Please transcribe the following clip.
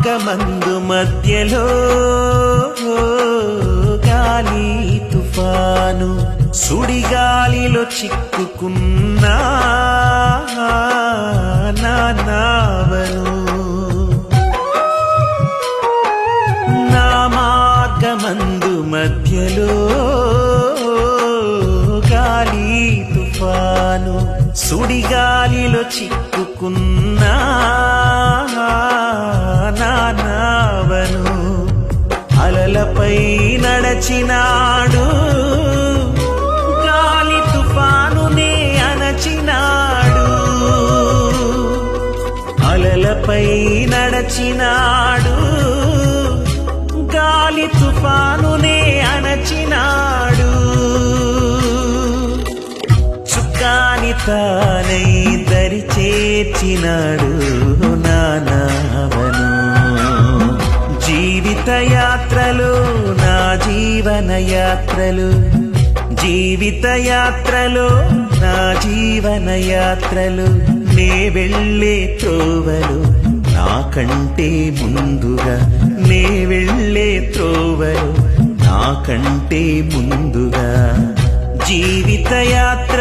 మార్గమందు మధ్యలో గాలి తుఫాను సుడిగాలిలో చిక్కుకున్నా నా నావను నా మార్గమందు మధ్యలో గాలి తుఫాను సుడిగాలిలో చిక్కుకున్నా నా నావను అలలపై నడచినాడు గాలి తుఫానునే అణచినాడు అలలపై నడచినాడు గాలి తుఫానునే అణచినాడు చుక్కాని తానై దరి చేర్చినాడు నా నావను జీవిత యాత్రలు నా జీవన యాత్రలు జీవిత యాత్రలో నా జీవన యాత్రలు నే వెళ్ళే త్రోవలు నాకంటే ముందుగా నే వెళ్ళే త్రోవలు నాకంటే ముందుగా జీవిత యాత్ర